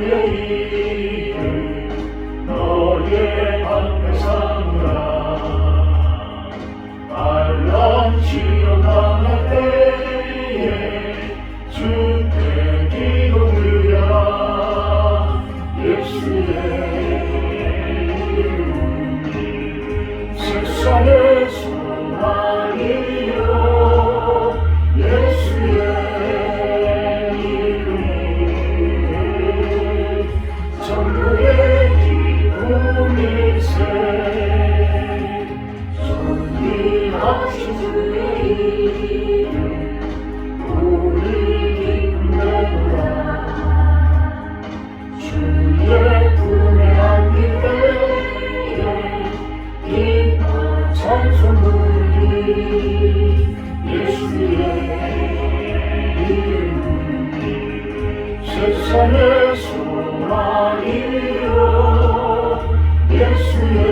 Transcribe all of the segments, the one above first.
주의 이름 너의 앞에 삼가 알람 시험 당할 때에 주께 기도 드려라 예수의 이름 세상의 소망이요 예수의 이름 전국의 기쁨일세 존귀하신 주의 이름 우리 기쁨되도다 주의 품에 안길 때에 기뻐 찬송 부르리 예수의 이름 세상의 소망이요 예수의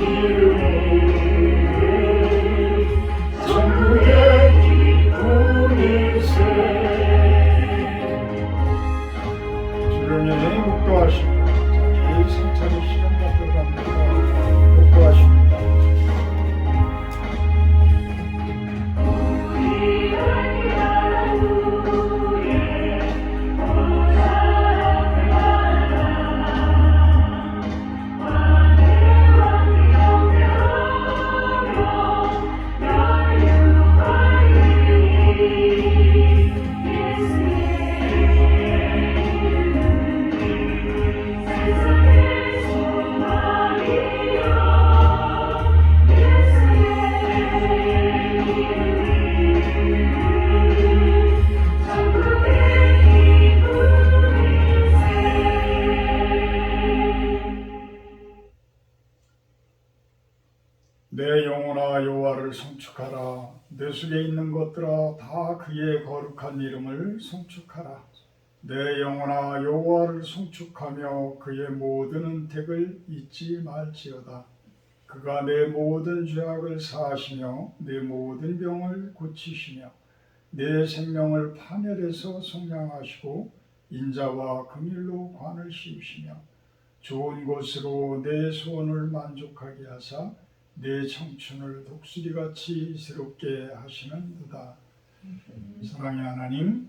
이름 전국의 기쁨일세 주님의 목도하시고 자기 성찬의 시간 받들어갑니다 목도하십니다 내 영혼아 여호와를 송축하라 내 속에 있는 것들아 다 그의 거룩한 이름을 송축하라 내 영혼아 여호와를 송축하며 그의 모든 은택을 잊지 말지어다 그가 내 모든 죄악을 사하시며 내 모든 병을 고치시며 내 생명을 파멸에서 속량하시고 인자와 긍휼로 관을 씌우시며 좋은 것으로 내 소원을 만족하게 하사 내 청춘을 독수리같이 새롭게 하시는도다. 사랑의 하나님,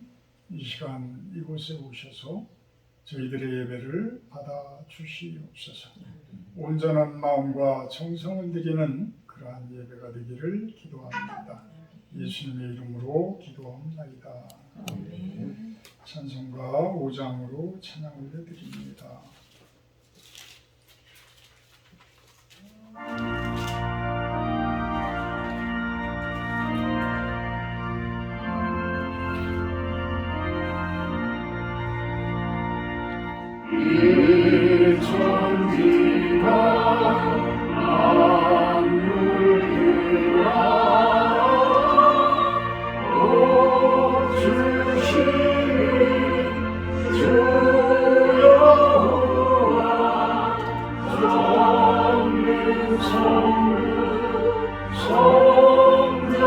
이 시간 이곳에 오셔서 저희들의 예배를 받아주시옵소서. 온전한 마음과 정성을 드리는 그러한 예배가 되기를 기도합니다. 예수님의 이름으로 기도합나이다. 찬송가 5장으로 찬양을 해드립니다. 이 천지가 만물이라 오 주시는 주 여호와 전능 성부 성자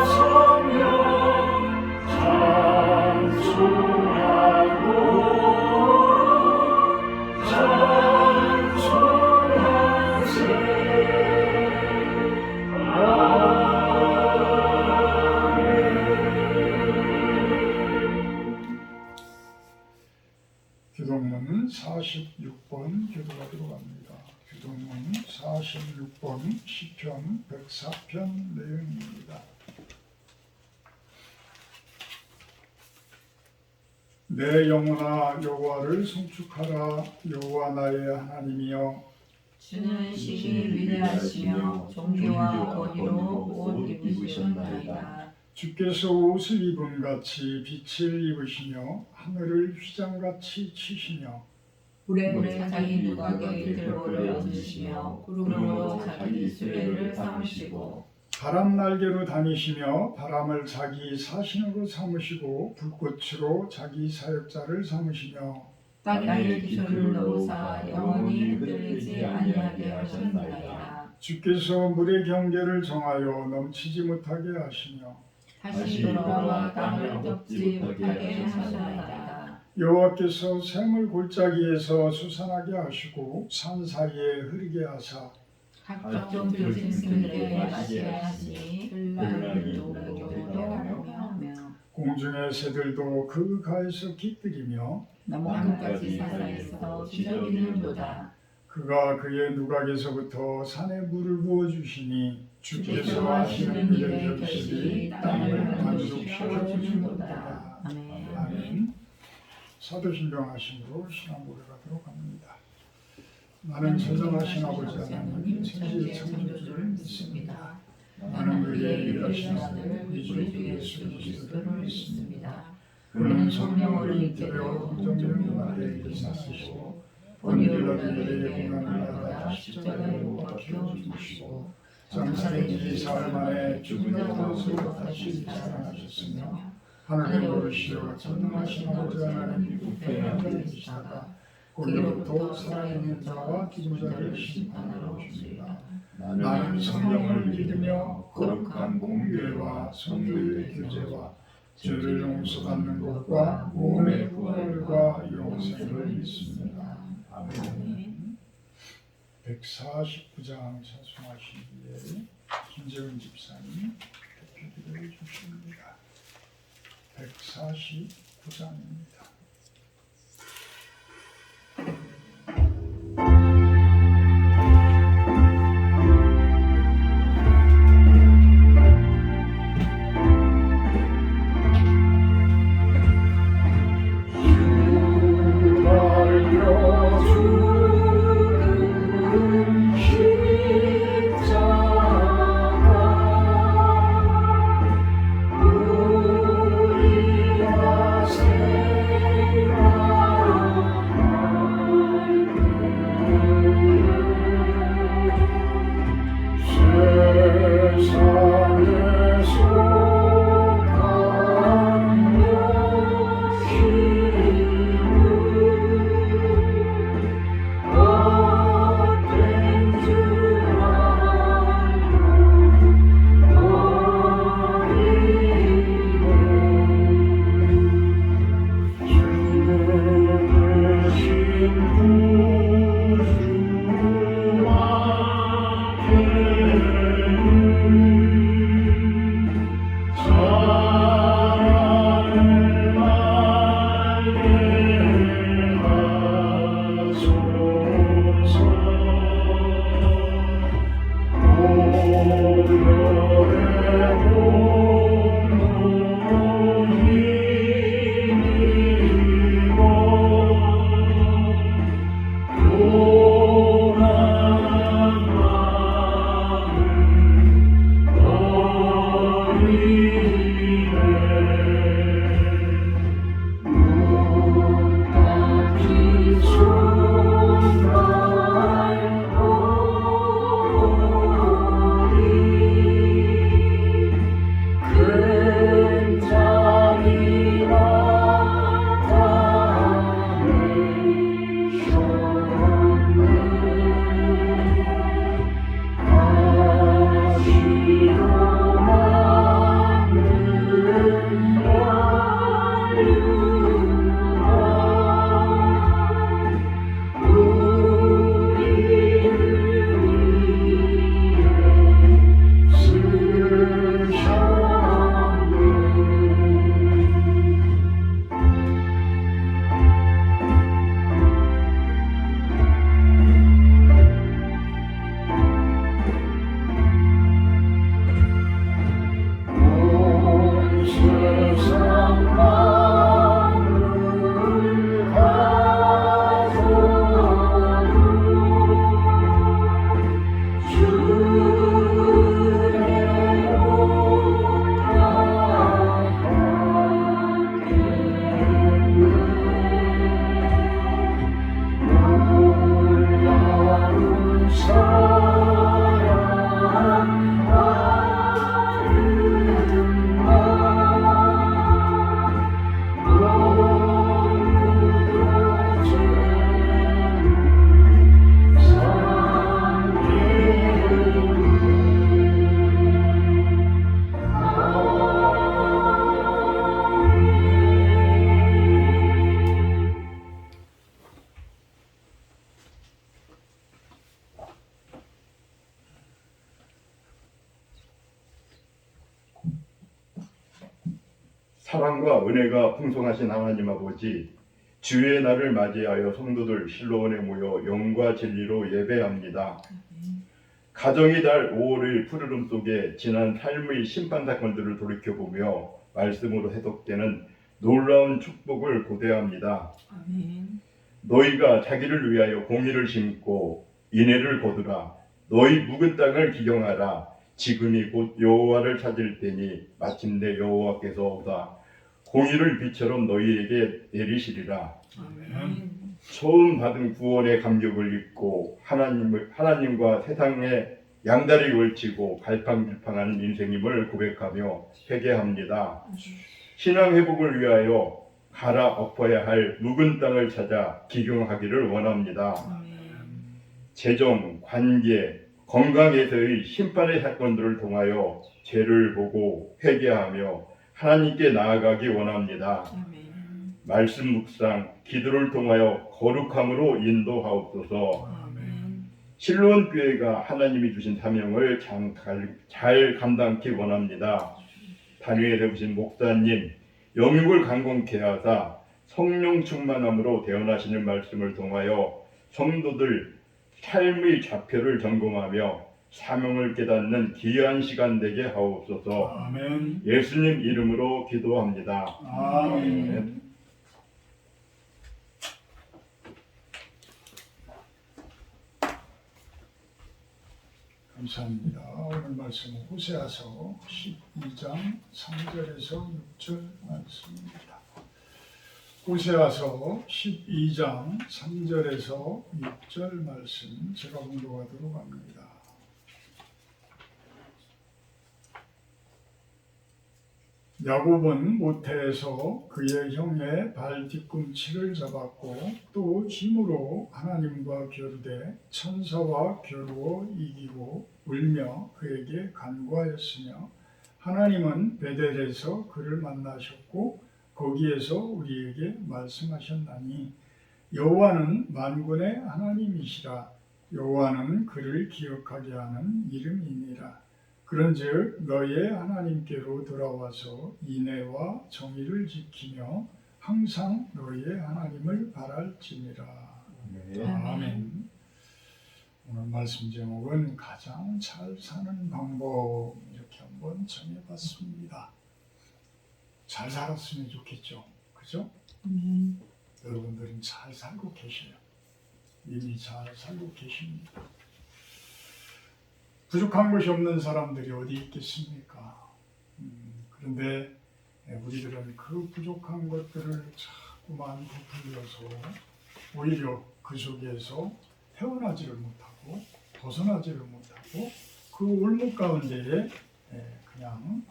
성령 찬송하고 규동문 46번 기도가 들어갑니다. 규동문 46번 시편 104편 내용입니다. 내 영혼아 여호와를 송축하라. 여호와 나의 하나님이여 주는 심히 위대하시며 존귀와 권위로 옷 입으셨나이다. 주께서 옷을 입은 같이 빛을 입으시며 하늘을 휘장같이 치시며 불에 자기 누각에 들보를 얹으시며 구름으로 자기 수레를 삼으시고 바람 날개로 다니시며 바람을 자기 사신으로 삼으시고 불꽃으로 자기 사역자를 삼으시며 땅의 기초를 놓으사 영원히 흔들리지 아니하게 하셨나이다. 주께서 물의 경계를 정하여 넘치지 못하게 하시며 다시 돌아와 땅을 덮지 못하게 하셨나이다. 여호와께서 샘을 골짜기에서 솟아나게 하시고 산 사이에 흐르게 하사 각종 들짐승들에게 마시게 하시니 들나귀도 목욕도 하며 공중의 새들도 그 가에서 깃들이며 나뭇가지 사사에서 지저귀는도다. 그가 그의 누각에서부터 산에 물을 부어주시니 주께서 주께서 하시는 하시는 일의 일의 결실이 결실이 땅을 땅을 만족시켜주는도다. 아멘. 아멘. 사도신경 하심으로 신앙 고백하도록 합니다. 나는 전능하신 아버지 하나님 천지의 창조주를 믿습니다. 나는 그의 일하신 아들 우리 주 예수 그리스도를 믿습니다. 그는 성령으로 잉태되어 동정녀 마리아에게 나시고 본디오 빌라도에게 고난을 받아 십자가에 못 박혀 죽으시고 장사된 지 사흘 만에 죽은 자 가운데서 다시 살아나셨으며 하늘에 오르시어 전능하신 아버지 하나님 우편에 앉아 계시다가 거기로부터 살아있는 자와 죽은 자를 심판하러 오십니다. 나는 성령을 믿으며 거룩한 공교회와 성도의 교제와 죄를 용서받는 것과 몸의 부활과 영생을 믿습니다. 아멘. 149장 찬송하신 뒤에 김재훈 집사님 대표기도해 주십니다. 149장입니다. 우리가 사랑과 은혜가 풍성하신 하나님 아버지, 주의 날을 맞이하여 성도들 실로원에 모여 영과 진리로 예배합니다. 가정의 달 5월의 푸르름 속에 지난 삶의 심판 사건들을 돌이켜보며 말씀으로 해석되는 놀라운 축복을 고대합니다. 아멘. 너희가 자기를 위하여 공의를 심고 인애를 거두라. 너희 묵은 땅을 기경하라. 지금이 곧 여호와를 찾을 때니 마침내 여호와께서 오사 공의를 비처럼 너희에게 내리시리라. 아멘. 처음 받은 구원의 감격을 잊고 하나님과 세상에 양다리 걸치고 갈팡질팡하는 인생임을 고백하며 회개합니다. 신앙 회복을 위하여 갈아 엎어야 할 묵은 땅을 찾아 기경하기를 원합니다. 아멘. 재정, 관계, 건강에서의 심판의 사건들을 통하여 죄를 보고 회개하며 하나님께 나아가기 원합니다. 아멘. 말씀 묵상, 기도를 통하여 거룩함으로 인도하옵소서. 아멘. 실로원 교회가 하나님이 주신 사명을 잘 감당케 원합니다. 단위에 세우신 목사님, 영육을 강건케 하사 성령 충만함으로 대언하시는 말씀을 통하여 성도들 삶의 좌표를 점검하며 사명을 깨닫는 귀한 시간 되게 하옵소서. 아멘. 예수님 이름으로 기도합니다. 아멘. 감사합니다. 오늘 말씀은 호세아서 12장 3절에서 6절 말씀입니다. 호세아서 12장 3절에서 6절 말씀 제가 공독하도록 합니다. 야곱은 모태에서 그의 형의 발 뒤꿈치를 잡았고 또 힘으로 하나님과 겨루되 천사와 겨루어 이기고 울며 그에게 간구하였으며 하나님은 베델에서 그를 만나셨고 거기에서 우리에게 말씀하셨나니 여호와는 만군의 하나님이시라. 여호와는 그를 기억하게 하는 이름이니라. 그런즉 너희의 하나님께로 돌아와서 인애와 정의를 지키며 항상 너희의 하나님을 바랄지니라. 아멘. 오늘 말씀 제목은 가장 잘 사는 방법, 이렇게 한번 정해봤습니다. 잘 살았으면 좋겠죠, 그죠? 여러분들은 잘 살고 계셔요. 이미 잘 살고 계십니다. 부족한 것이 없는 사람들이 어디 있겠습니까? 그런데 우리들은 그 부족한 것들을 자꾸만 부풀려서 오히려 그 속에서 태어나지를 못하고 벗어나지를 못하고 그 올무 가운데에 그냥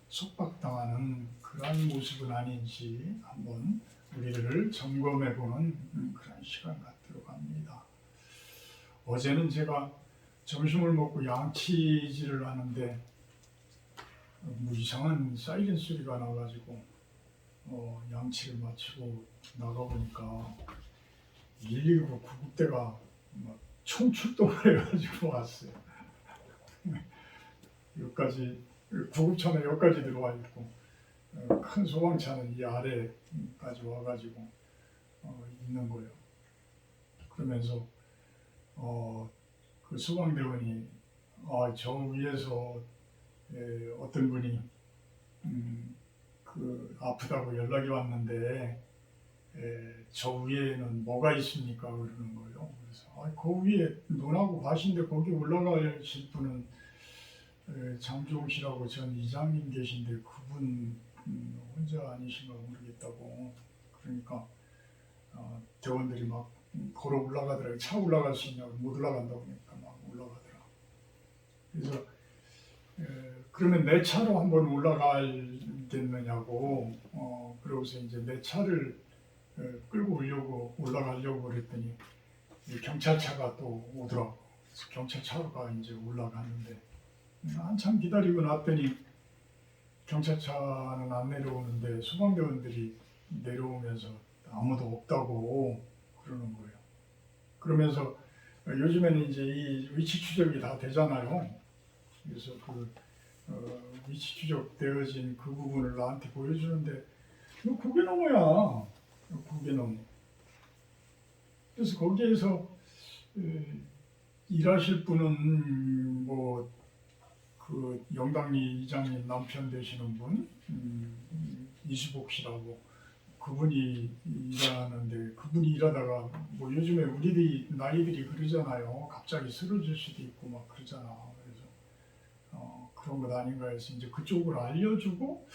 속박당하는 그러한 모습은 아닌지 한번 우리를 점검해보는 그런 시간 갖도록 합니다. 어제는 제가 점심을 먹고 양치질을 하는데 뭐 이상한 사이렌 소리가 나가지고 양치를 마치고 나가보니까 119 구급대가 총 출동을 해가지고 왔어요. 여기까지 구급차는 여기까지 들어와 있고 큰 소방차는 이 아래까지 와가지고 있는 거예요. 그러면서 그 소방대원이 저 위에서 어떤 분이 그 아프다고 연락이 왔는데 저 위에는 뭐가 있습니까? 그러는 거예요. 그래서 그 위에 논하고 밭인데 거기 올라가실 분은 장주홍 씨라고 전 이장님 계신데 그분 혼자 아니신가 모르겠다고. 그러니까 대원들이 막 걸어 올라가더라고요. 차 올라갈 수 있냐고. 못 올라간다고 하니까 막 올라가더라. 그래서 그러면 내 차로 한번 올라가겠느냐고 그러고서 이제 내 차를 끌고 올라가려고 그랬더니 경찰차가 또 오더라고. 그래서 경찰차가 이제 올라갔는데 한참 기다리고 났더니 경찰차는 안 내려오는데 소방대원들이 내려오면서 아무도 없다고 그러는 거예요. 그러면서 요즘에는 이제 이 위치 추적이 다 되잖아요. 그래서 그 위치 추적되어진 그 부분을 나한테 보여주는데 너 그게 너무야. 그게 너무. 그래서 거기에서 일하실 분은 뭐 그 영당리 이장님 남편 되시는 분 이수복 씨라고 그분이 일하는데 그분이 일하다가 뭐 요즘에 우리들이 나이들이 그러잖아요. 갑자기 쓰러질 수도 있고 막 그러잖아. 그래서 그런 것 아닌가 해서 이제 그쪽을 알려주고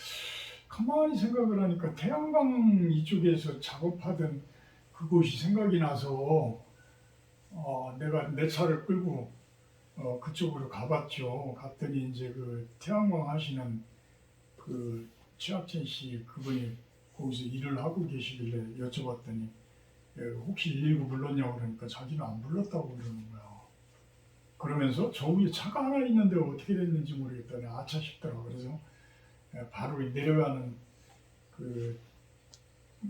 가만히 생각을 하니까 태양광 이쪽에서 작업하던 그곳이 생각이 나서 내가 내 차를 끌고 그쪽으로 가봤죠. 갔더니 이제 그 태양광 하시는 그 최학진 씨 그분이 거기서 일을 하고 계시길래 여쭤봤더니 혹시 119 불렀냐고 그러니까 자기는 안 불렀다고 그러는 거야. 그러면서 저 위에 차가 하나 있는데 어떻게 됐는지 모르겠더니 아차 싶더라고. 그래서 바로 내려가는 그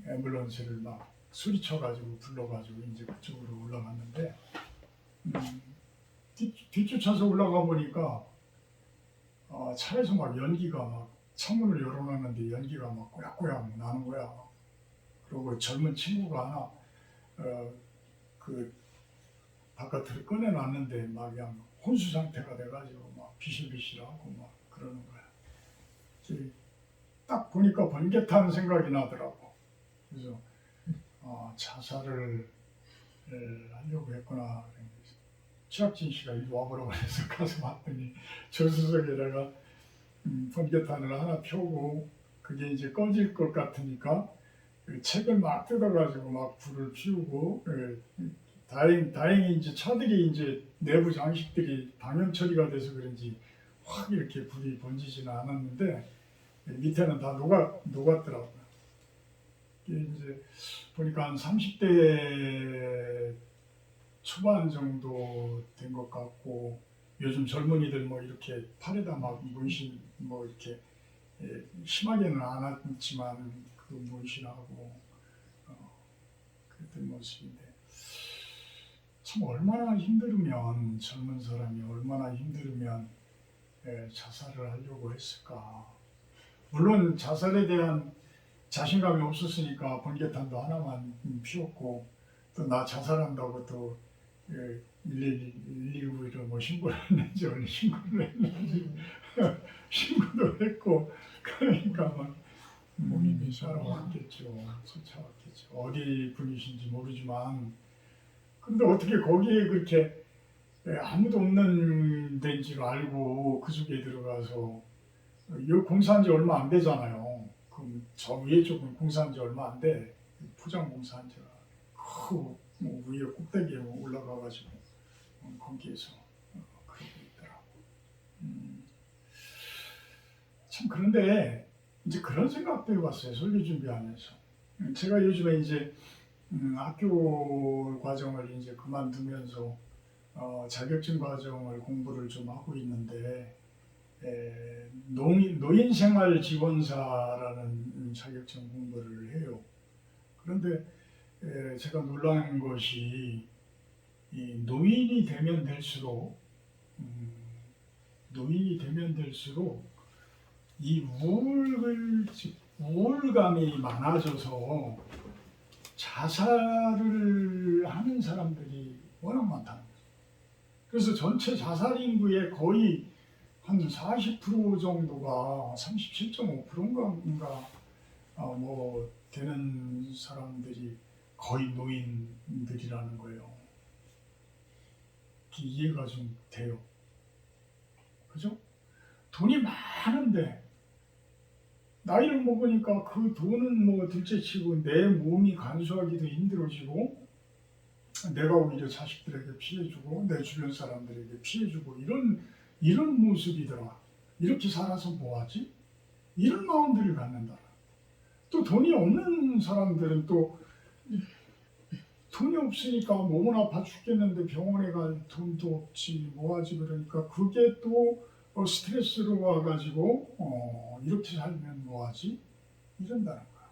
앰뷸런스를 막 소리쳐가지고 불러가지고 이제 그쪽으로 올라갔는데 뒷주차서 올라가 보니까 차에서 막 연기가 막 창문을 열어놨는데 연기가 막 꼬약꼬약 나는 거야. 그리고 젊은 친구가 하나 그 바깥으로 꺼내놨는데 막 그냥 혼수 상태가 돼가지고 막 비실비실하고 막 그러는 거야. 딱 보니까 번개탄 생각이 나더라고. 그래서 자살을 하려고 했구나. 최학진 씨가 이리 와보라고 해서 가서 봤더니 조수석에다가 번개탄을 하나 펴고 그게 이제 꺼질 것 같으니까 그 책을 막 뜯어가지고 막 불을 피우고 다행히 이제 차들이 이제 내부 장식들이 방연 처리가 돼서 그런지 확 이렇게 불이 번지지는 않았는데 밑에는 다 녹았더라고요. 이게 이제 보니까 한 30대 초반 정도 된 것 같고 요즘 젊은이들 뭐 이렇게 팔에다 막 문신 뭐 이렇게 심하게는 안 했지만 그 문신하고 그랬던 모습인데 참 얼마나 힘들으면 젊은 사람이 얼마나 힘들으면 자살을 하려고 했을까. 물론 자살에 대한 자신감이 없었으니까 번개탄도 하나만 피웠고 또 나 자살한다고 또 119로 뭐 신고를 했는지 원래 신고를 했는지 신고도 했고 그러니까 막 따라왔겠죠. 쫓아왔겠죠. 어디 분이신지 모르지만 근데 어떻게 거기에 그렇게 아무도 없는 데인 줄 알고 그 속에 들어가서 이 공사한 지 얼마 안 되잖아요. 그럼 저 위에 쪽은 공사한 지 얼마 안 돼. 포장 공사한 지가 크고 뭐 위에 꼭대기에 올라가가지고 거기에서 그러고 있더라고. 참 그런데 이제 그런 생각도 해봤어요. 설교 준비하면서. 제가 요즘에 이제 학교 과정을 이제 그만두면서 자격증 과정을 공부를 좀 하고 있는데 노인생활 지원사라는 자격증 공부를 해요. 그런데 제가 놀란 것이 이 노인이 되면 될수록 이 우울감이 많아져서 자살을 하는 사람들이 워낙 많다는 거죠. 그래서 전체 자살 인구의 거의 한 40% 정도가 37.5%인가 뭐 되는 사람들이 거의 노인들이라는 거예요. 이해가 좀 돼요. 그죠? 돈이 많은데 나이를 먹으니까 그 돈은 뭐 둘째치고 내 몸이 간수하기도 힘들어지고 내가 오히려 자식들에게 피해주고 내 주변 사람들에게 피해주고 이런 모습이더라. 이렇게 살아서 뭐하지? 이런 마음들을 갖는다. 또 돈이 없는 사람들은 또 돈이 없으니까 몸은 아파 죽겠는데 병원에 갈 돈도 없지 뭐하지 그러니까 그게 또 스트레스로 와가지고 이렇게 살면 뭐하지? 이런다는 거야.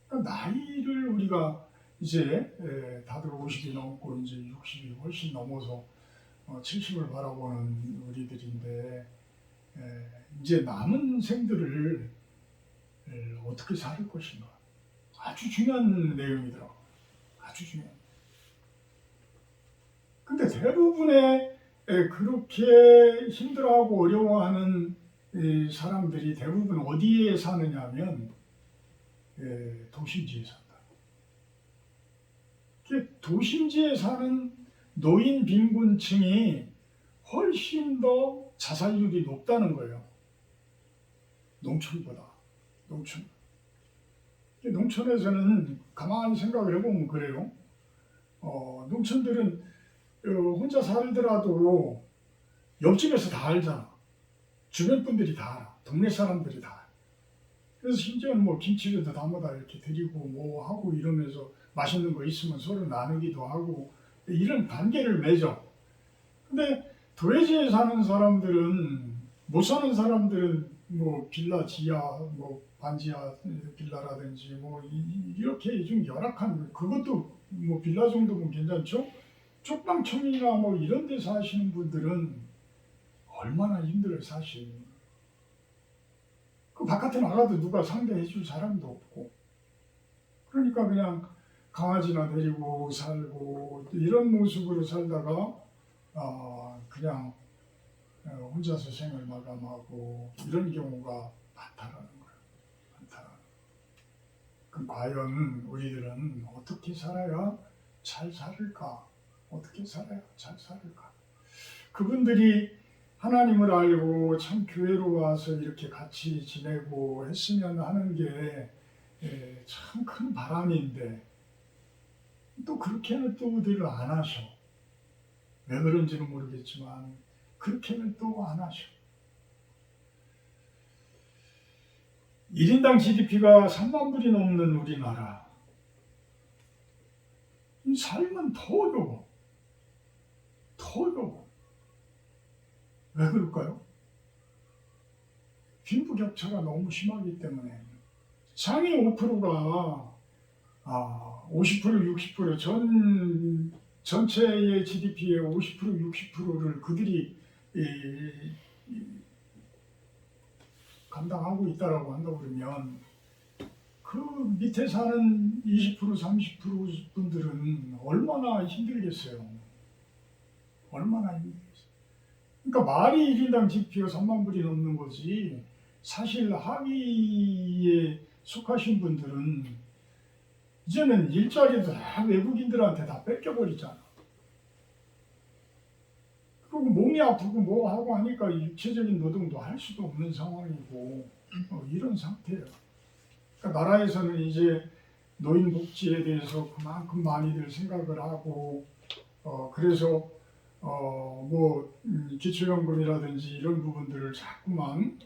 그러니까 나이를 우리가 이제 다들 50이 넘고 이제 60이 훨씬 넘어서 70을 바라보는 우리들인데 이제 남은 생들을 어떻게 살 것인가 아주 중요한 내용이더라고요. 아주 중요한. 근데 대부분의 그렇게 힘들어하고 어려워하는 이 사람들이 대부분 어디에 사느냐면 도심지에 산다. 도심지에 사는 노인 빈곤층이 훨씬 더 자살률이 높다는 거예요. 농촌보다. 농촌에서는 가만히 생각을 해보면 그래요. 농촌들은 혼자 살더라도 옆집에서 다 알잖아. 주변 분들이 다 알아. 동네 사람들이 다 알아. 그래서 심지어는 뭐 김치라도 담아다 이렇게 드리고 뭐 하고 이러면서 맛있는 거 있으면 서로 나누기도 하고 이런 관계를 맺어. 근데 도시지에 사는 사람들은 못 사는 사람들은 뭐 빌라 지하 뭐 반지하 빌라라든지 뭐 이렇게 좀 열악한 그것도 뭐 빌라 정도면 괜찮죠? 쪽방촌이나 뭐 이런 데 사시는 분들은 얼마나 힘들어요 사실. 그 바깥에 나가도 누가 상대해 줄 사람도 없고 그러니까 그냥 강아지나 데리고 살고 이런 모습으로 살다가 그냥 혼자서 생을 마감하고 이런 경우가 많다라는 거예요. 많다라는. 그럼 과연 우리들은 어떻게 살아야 잘 살을까? 어떻게 살아야 잘 살을까? 그분들이 하나님을 알고 참 교회로 와서 이렇게 같이 지내고 했으면 하는 게 참 큰 바람인데 또 그렇게는 또들 안 하셔. 왜 그런지는 모르겠지만 그렇게는 또 안 하셔. 1인당 GDP가 3만 불이 넘는 우리나라. 이 삶은 더 어려워. 더 어려워. 왜 그럴까요? 빈부격차가 너무 심하기 때문에 상위 5%가 50% 60% 전체의 GDP의 50% 60%를 그들이 감당하고 있다라고 한다고 그러면 그 밑에 사는 20% 30% 분들은 얼마나 힘들겠어요. 얼마나 힘들겠어요. 그러니까 말이 1인당 GDP가 3만 불이 넘는 거지 사실 하위에 속하신 분들은 이제는 일자리도 다 외국인들한테 다 뺏겨버리잖아. 그리고 몸이 아프고 뭐 하고 하니까 육체적인 노동도 할 수도 없는 상황이고 이런 상태예요. 그러니까 나라에서는 이제 노인 복지에 대해서 그만큼 많이들 생각을 하고 그래서 기초연금이라든지 이런 부분들을 자꾸만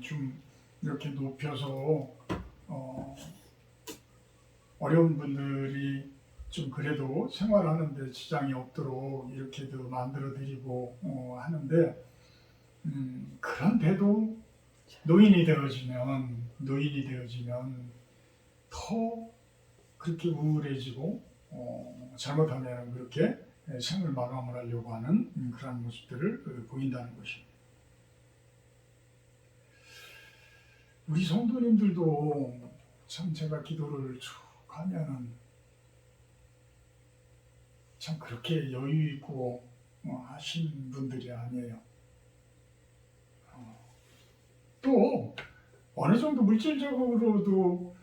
좀 이렇게 높여서 어려운 분들이 좀 그래도 생활하는데 지장이 없도록 이렇게도 만들어드리고 하는데 그런데도 노인이 되어지면 더 그렇게 우울해지고 잘못하면 그렇게 생을 마감을 하려고 하는 그런 모습들을 보인다는 것입니다. 우리 성도님들도 참 제가 기도를 쭉 하면은 참 그렇게 여유 있고 하신 분들이 아니에요. 또 어느 정도 물질적으로도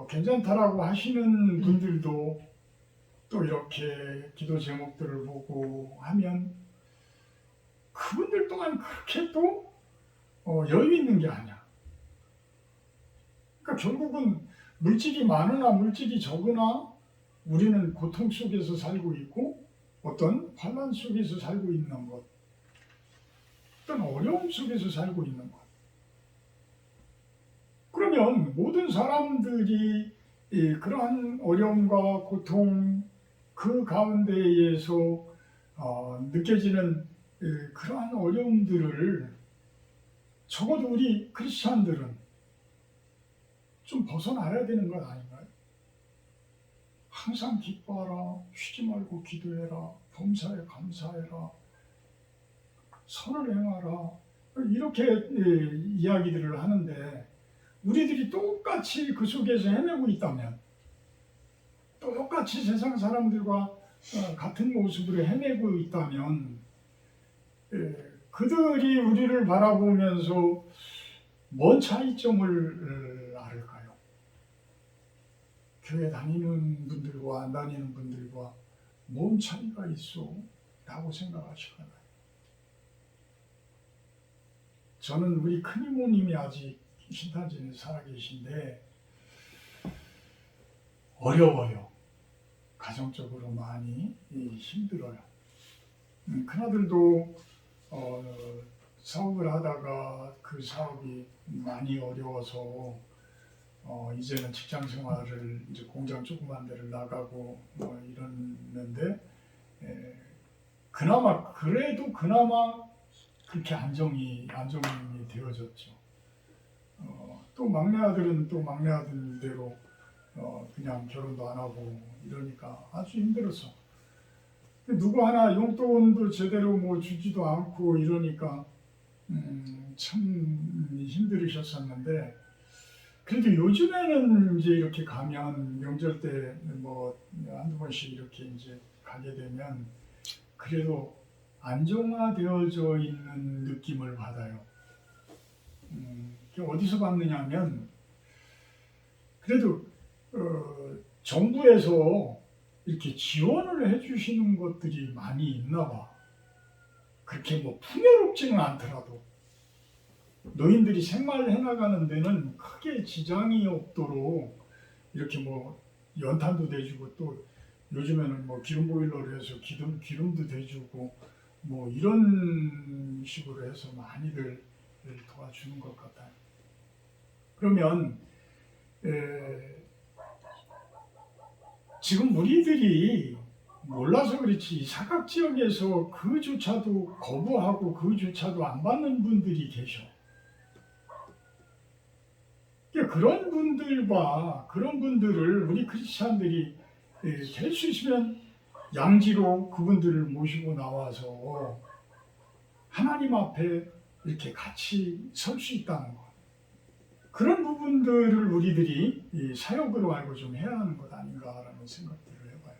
괜찮다라고 하시는 분들도 또 이렇게 기도 제목들을 보고 하면 그분들 또한 그렇게 또 여유 있는 게 아니야. 그러니까 결국은 물질이 많으나 물질이 적으나 우리는 고통 속에서 살고 있고 어떤 환난 속에서 살고 있는 것, 어떤 어려움 속에서 살고 있는 것. 그러면 모든 사람들이 그러한 어려움과 고통 그 가운데에서 느껴지는 그러한 어려움들을 적어도 우리 크리스찬들은 좀 벗어나야 되는 것 아닌가요? 항상 기뻐하라, 쉬지 말고 기도해라, 범사에 감사해라, 선을 행하라. 이렇게 이야기들을 하는데 우리들이 똑같이 그 속에서 헤매고 있다면, 똑같이 세상 사람들과 같은 모습으로 헤매고 있다면 그들이 우리를 바라보면서 뭔 차이점을 알을까요? 교회 다니는 분들과 안 다니는 분들과 뭔 차이가 있어? 라고 생각하시잖아요. 저는 우리 큰 이모님이 아직 신탄진에 살아계신데 어려워요. 가정적으로 많이 힘들어요. 큰아들도 사업을 하다가 그 사업이 많이 어려워서 이제는 직장 생활을 이제 공장 조그만 데를 나가고 이러는데 그나마 그렇게 안정이 되어졌죠. 또 막내 아들은 또 막내 아들대로 그냥 결혼도 안 하고 이러니까 아주 힘들었어. 누구 하나 용돈도 제대로 뭐 주지도 않고 이러니까 참 힘들으셨었는데, 그래도 요즘에는 이제 이렇게 가면 명절 때 뭐 한두 번씩 이렇게 이제 가게 되면 그래도 안정화되어져 있는 느낌을 받아요. 어디서 받느냐면 그래도 정부에서 이렇게 지원을 해주시는 것들이 많이 있나 봐. 그렇게 뭐 풍요롭지는 않더라도 노인들이 생활해 나가는 데는 크게 지장이 없도록 이렇게 뭐 연탄도 대주고, 또 요즘에는 뭐 기름 보일러로 해서 기름도 대주고 뭐 이런 식으로 해서 많이들 도와주는 것 같아요. 그러면 지금 우리들이 몰라서 그렇지 이 사각 지역에서 그조차도 거부하고 그조차도 안 받는 분들이 계셔. 그런 분들을 우리 크리스찬들이 될 수 있으면 양지로 그분들을 모시고 나와서 하나님 앞에 이렇게 같이 설 수 있다는 것. 그런 부분들을 우리들이 사역으로 알고 좀 해야 하는 것 아닌가라는 생각들을 해봐요.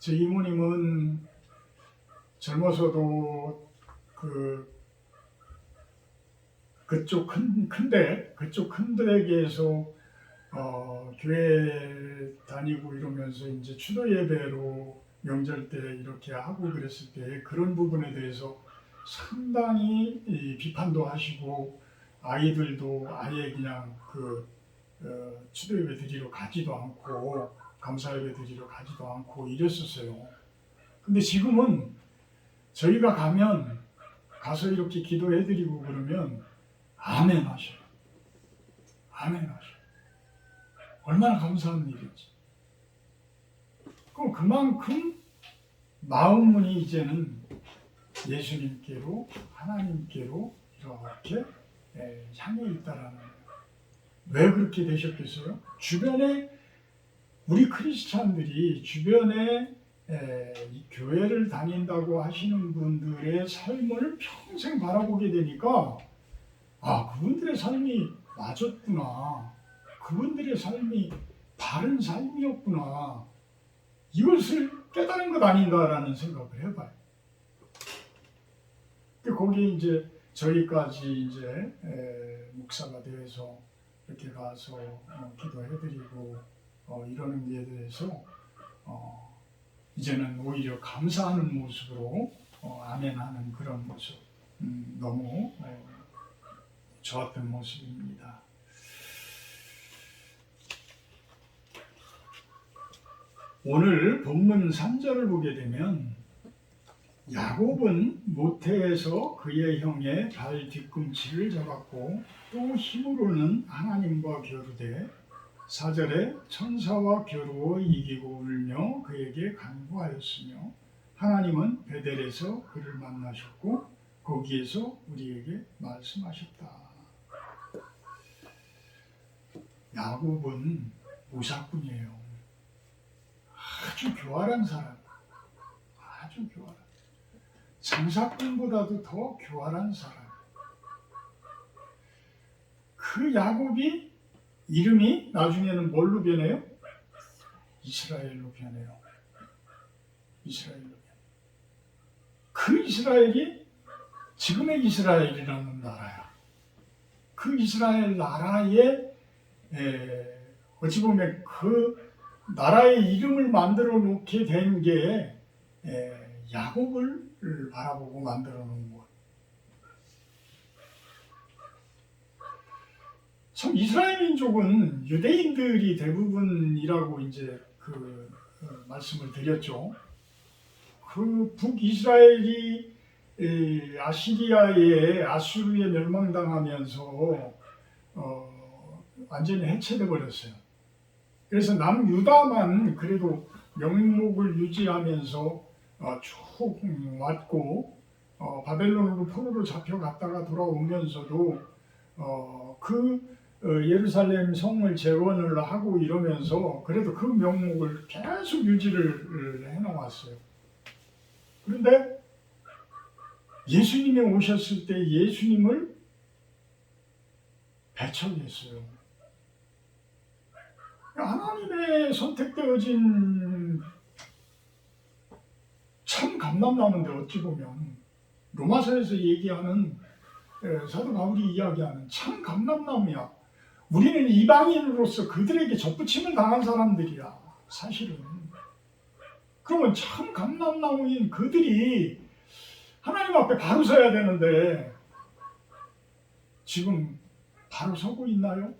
제 이모님은 젊어서도 그쪽 큰 댁에서 교회 다니고 이러면서 이제 추도 예배로 명절 때 이렇게 하고 그랬을 때 그런 부분에 대해서 상당히 비판도 하시고, 아이들도 아예 그냥 추도 예배 드리러 가지도 않고 감사 예배 드리러 가지도 않고 이랬었어요. 근데 지금은 저희가 가서 이렇게 기도해드리고 그러면 아멘 하셔요. 아멘 하셔요. 얼마나 감사한 일이지. 그럼 그만큼 마음문이 이제는 예수님께로, 하나님께로 이렇게 향해 있다라는 거예요. 왜 그렇게 되셨겠어요? 주변에 우리 크리스찬들이 주변에 이 교회를 다닌다고 하시는 분들의 삶을 평생 바라보게 되니까 그분들의 삶이 맞았구나. 그분들의 삶이 바른 삶이었구나. 이것을 깨달은 것 아닌가라는 생각을 해봐요. 거기에 이제 저희까지 이제 목사가 되어서 이렇게 가서 기도해드리고 이러는 데에 대해서 이제는 오히려 감사하는 모습으로 아멘하는 그런 모습, 너무 좋았던 모습입니다. 오늘 본문 3절을 보게 되면 야곱은 모태에서 그의 형의 발 뒤꿈치를 잡았고 또 힘으로는 하나님과 겨루되 4절에 천사와 겨루어 이기고 울며 그에게 간구하였으며 하나님은 베델에서 그를 만나셨고 거기에서 우리에게 말씀하셨다. 야곱은 모사꾼이에요. 아주 교활한 사람, 아주 교활한. 장사꾼보다도 더 교활한 사람. 그 야곱이 이름이 나중에는 뭘로 변해요? 이스라엘로 변해요. 이스라엘로 변해요. 그 이스라엘이 지금의 이스라엘이라는 나라야. 그 이스라엘 나라에 어찌 보면 그 나라의 이름을 만들어 놓게 된 게 야곱을 바라보고 만들어 놓은 것. 참 이스라엘 민족은 유대인들이 대부분이라고 이제 말씀을 드렸죠. 그 북이스라엘이 아수르에 멸망당하면서 완전히 해체돼 버렸어요. 그래서 남유다만 그래도 명목을 유지하면서 쭉 왔고 바벨론으로 포로로 잡혀갔다가 돌아오면서도 예루살렘 성을 재건을 하고 이러면서 그래도 그 명목을 계속 유지를 해놓았어요. 그런데 예수님이 오셨을 때 예수님을 배척했어요. 하나님의 선택되어진 참 감람나무인데 어찌 보면 로마서에서 얘기하는 사도 바울이 이야기하는 참 감람나무야. 우리는 이방인으로서 그들에게 접붙임을 당한 사람들이야. 사실은. 그러면 참 감람나무인 그들이 하나님 앞에 바로 서야 되는데 지금 바로 서고 있나요?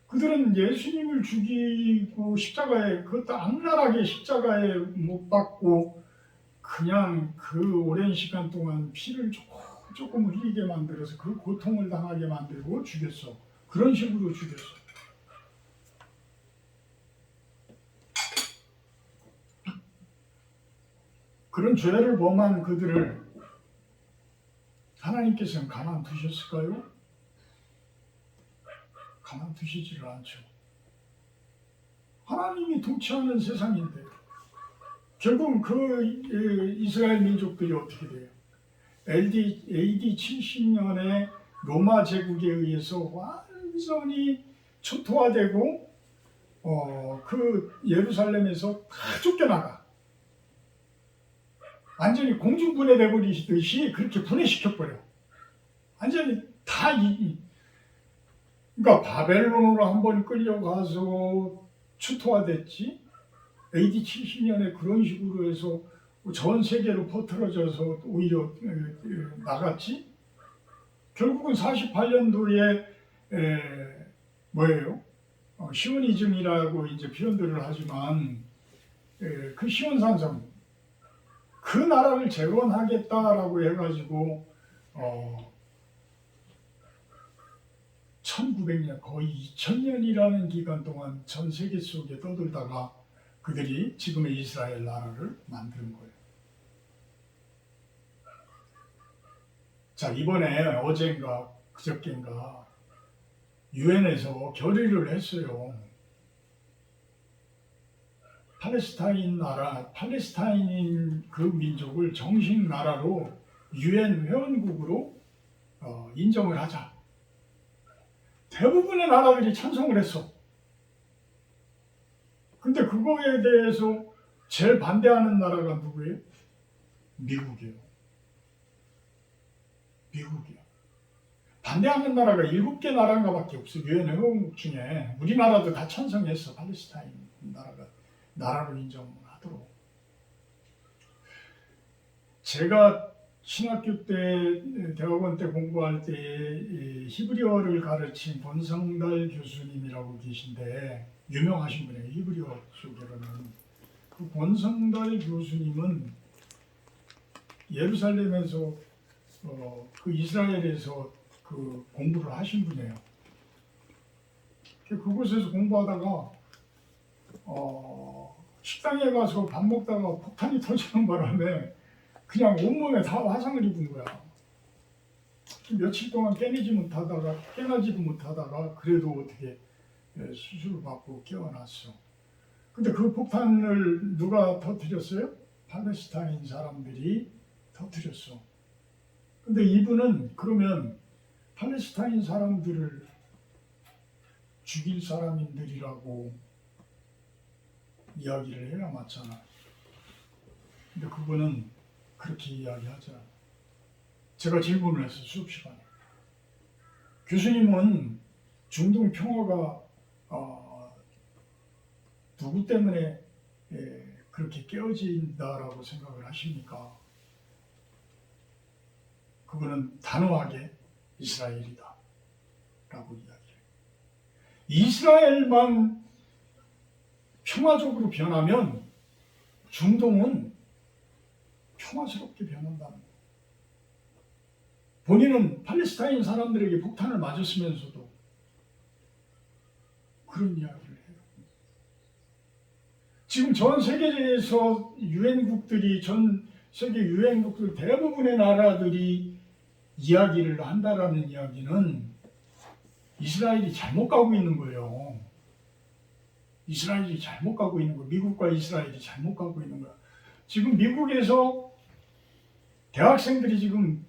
그들은 예수님을 죽이고 십자가에, 그것도 악랄하게 십자가에 못 박고 그냥 그 오랜 시간 동안 피를 조금 흘리게 만들어서 그 고통을 당하게 만들고 죽였어. 그런 식으로 죽였어. 그런 죄를 범한 그들을 하나님께서는 가만두셨을까요? 가만두시지를 않죠. 하나님이 통치하는 세상인데 결국은 그 이스라엘 민족들이 어떻게 돼요? AD 70년에 로마 제국에 의해서 완전히 초토화되고 그 예루살렘에서 다 쫓겨나가. 완전히 공중분해돼 버리듯이 그렇게 분해시켜버려. 완전히 다 그러니까 바벨론으로 한번 끌려가서 초토화됐지. AD 70년에 그런 식으로 해서 전 세계로 퍼뜨려져서 오히려 나갔지. 결국은 48년도에 뭐예요? 시오니즘이라고 이제 표현들을 하지만 그 시온산성 그 나라를 재건하겠다라고 해가지고 1900년 거의 2000년이라는 기간 동안 전 세계 속에 떠돌다가 그들이 지금의 이스라엘 나라를 만든 거예요. 자, 이번에 어젠가 그저께인가 유엔에서 결의를 했어요. 팔레스타인 나라, 팔레스타인인 그 민족을 정식 나라로 유엔 회원국으로 인정을 하자. 대부분의 나라들이 찬성을 했어. 근데 그거에 대해서 제일 반대하는 나라가 누구예요? 미국이에요. 미국이요. 반대하는 나라가 7개 나라인가 밖에 없어요. 유엔 회원국 중에. 우리나라도 다 찬성했어. 팔레스타인 나라가 나라로 인정하도록. 제가 신학교 때 대학원 때 공부할 때 히브리어를 가르친 권성달 교수님이라고 계신데 유명하신 분이에요. 히브리어 쪽으로는. 그 권성달 교수님은 예루살렘에서 그 이스라엘에서 그 공부를 하신 분이에요. 그곳에서 공부하다가 식당에 가서 밥 먹다가 폭탄이 터지는 바람에 그냥 온몸에 다 화상을 입은 거야. 며칠 동안 깨나지도 못하다가 그래도 어떻게 수술을 받고 깨어났어. 근데 그 폭탄을 누가 터뜨렸어요? 팔레스타인 사람들이 터뜨렸어. 근데 이분은 그러면 팔레스타인 사람들을 죽일 사람들이라고 이야기를 해야 맞잖아. 근데 그분은 그렇게 이야기하잖아. 제가 질문을 했어, 수업 시간에. 교수님은 중동 평화가 누구 때문에 그렇게 깨어진다라고 생각을 하십니까? 그분은 단호하게 이스라엘이다 라고 이야기해요. 이스라엘만 평화적으로 변하면 중동은 평화스럽게 변한다는 거예요. 본인은 팔레스타인 사람들에게 폭탄을 맞았으면서도 그런 이야기를 해요. 지금 전 세계에서 전 세계 유엔국들 대부분의 나라들이 이야기를 한다라는 이야기는 이스라엘이 잘못 가고 있는 거예요. 이스라엘이 잘못 가고 있는 거예요. 미국과 이스라엘이 잘못 가고 있는 거예요. 지금 미국에서 대학생들이 지금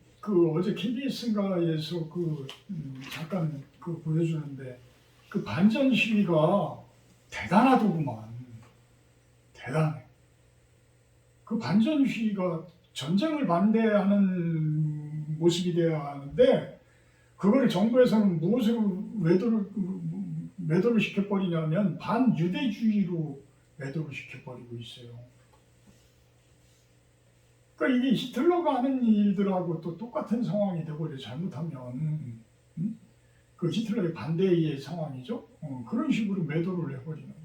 어제 KBS인가에서 잠깐 보여주는데 그 반전 시위가 대단하더구만. 대단해. 그 반전 시위가 전쟁을 반대하는 모습이 되어야 하는데 그거를 정부에서는 무엇으로 매도를 시켜버리냐면 반유대주의로 매도를 시켜버리고 있어요. 그러니까 이게 히틀러가 하는 일들하고 또 똑같은 상황이 되버려. 잘못하면 그 히틀러의 반대의 상황이죠. 그런 식으로 매도를 해버리는 거예요.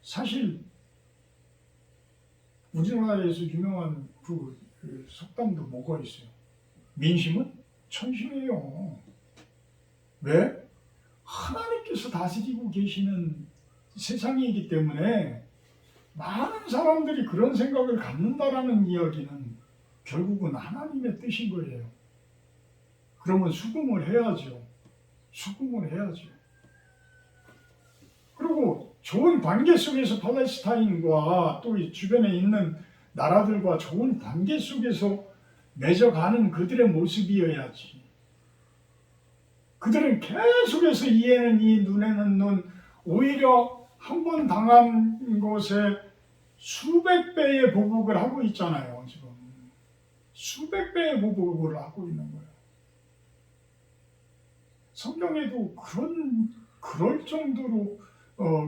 사실 우리나라에서 유명한 그 속담도 뭐가 있어요? 민심은 천심이에요. 왜? 하나님께서 다스리고 계시는 세상이기 때문에 많은 사람들이 그런 생각을 갖는다라는 이야기는 결국은 하나님의 뜻인 거예요. 그러면 수긍을 해야죠. 수긍을 해야죠. 그리고 좋은 관계 속에서 팔레스타인과 또 주변에 있는 나라들과 좋은 관계 속에서 맺어가는 그들의 모습이어야지. 그들은 계속해서 이에는 이, 눈에는 눈, 오히려 한 번 당한 것에 수백 배의 보복을 하고 있잖아요. 지금 수백 배의 보복을 하고 있는 거예요. 성경에도 그럴 정도로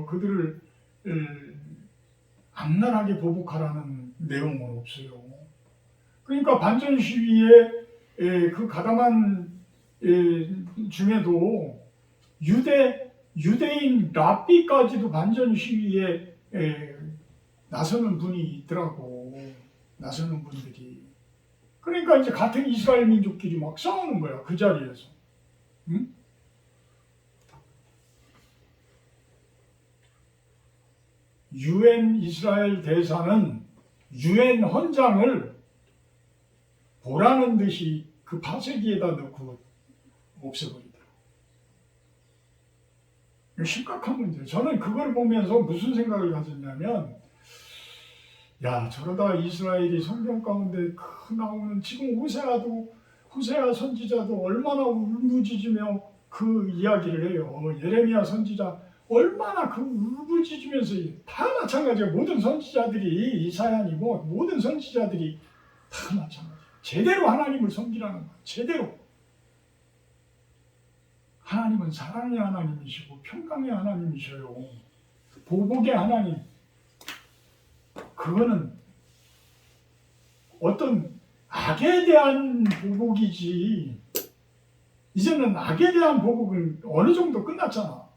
그들을 악랄하게 보복하라는 내용은 없어요. 그러니까 반전 시위에 그 가담한 중에도 유대인 랍비까지도 반전 시위에 나서는 분이 있더라고. 나서는 분들이. 그러니까 이제 같은 이스라엘 민족끼리 막 싸우는 거야. 그 자리에서. 응? 유엔 이스라엘 대사는 유엔 헌장을 보라는 듯이 그 파쇄기에다 넣고 없애버리더라고요. 심각한 문제예요. 저는 그걸 보면서 무슨 생각을 가졌냐면, 야, 저러다 이스라엘이 성경 가운데 나오는 지금 호세아 선지자도 얼마나 울부짖으며 그 이야기를 해요. 예레미야 선지자 얼마나 그 울부짖으면서, 다 마찬가지예요. 모든 선지자들이, 이사야니 모든 선지자들이 다 마찬가지예요. 제대로 하나님을 섬기라는 거예요. 제대로. 하나님은 사랑의 하나님이시고 평강의 하나님이셔요. 보복의 하나님. 그거는 어떤 악에 대한 보복이지, 이제는 악에 대한 보복은 어느 정도 끝났잖아.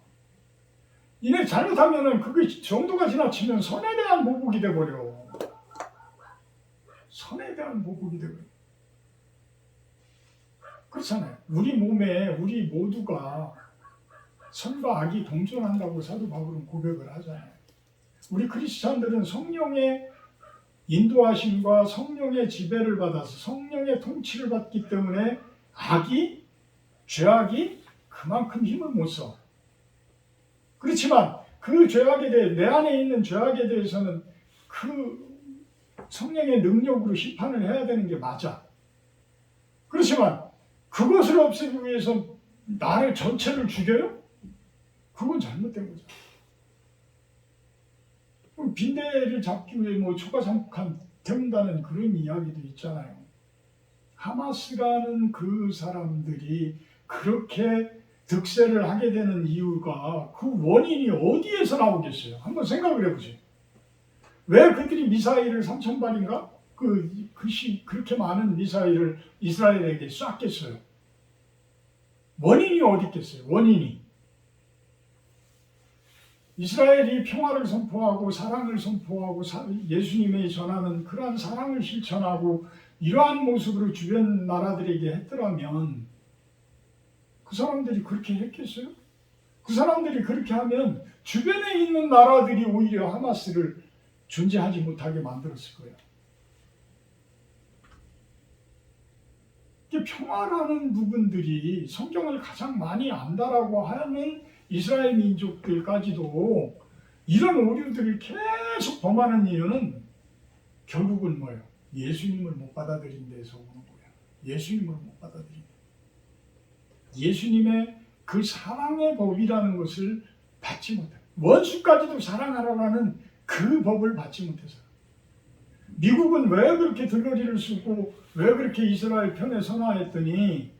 이내 잘못하면은 그게 정도가 지나치면 선에 대한 보복이 돼버려. 선에 대한 보복이 돼버려. 그렇잖아요. 우리 몸에 우리 모두가 선과 악이 동존한다고 사도 바울은 고백을 하잖아요. 우리 크리스찬들은 성령의 인도하심과 성령의 지배를 받아서 성령의 통치를 받기 때문에 죄악이 그만큼 힘을 못 써. 그렇지만 그 죄악에 대해, 내 안에 있는 죄악에 대해서는 그 성령의 능력으로 심판을 해야 되는 게 맞아. 그렇지만 그것을 없애기 위해서 나를 전체를 죽여요? 그건 잘못된 거죠. 빈대를 잡기 위해 뭐 초가삼국한 태운다는 그런 이야기도 있잖아요. 하마스라는 그 사람들이 그렇게 득세를 하게 되는 이유가 그 원인이 어디에서 나오겠어요? 한번 생각을 해보세요. 왜 그들이 미사일을 3,000발인가? 그렇게 많은 미사일을 이스라엘에게 쐈겠어요? 원인이 어디 있겠어요? 원인이. 이스라엘이 평화를 선포하고 사랑을 선포하고 예수님의 전하는 그러한 사랑을 실천하고 이러한 모습으로 주변 나라들에게 했더라면 그 사람들이 그렇게 했겠어요? 그 사람들이 그렇게 하면 주변에 있는 나라들이 오히려 하마스를 존재하지 못하게 만들었을 거예요. 평화라는 부분들이 성경을 가장 많이 안다라고 하는 이스라엘 민족들까지도 이런 오류들을 계속 범하는 이유는 결국은 뭐예요? 예수님을 못 받아들인 데서 오는 거예요. 예수님을 못 받아들인 거예요. 예수님의 그 사랑의 법이라는 것을 받지 못해요. 원수까지도 사랑하라는 그 법을 받지 못해서. 미국은 왜 그렇게 들러리를 쓰고 왜 그렇게 이스라엘 편에 선화했더니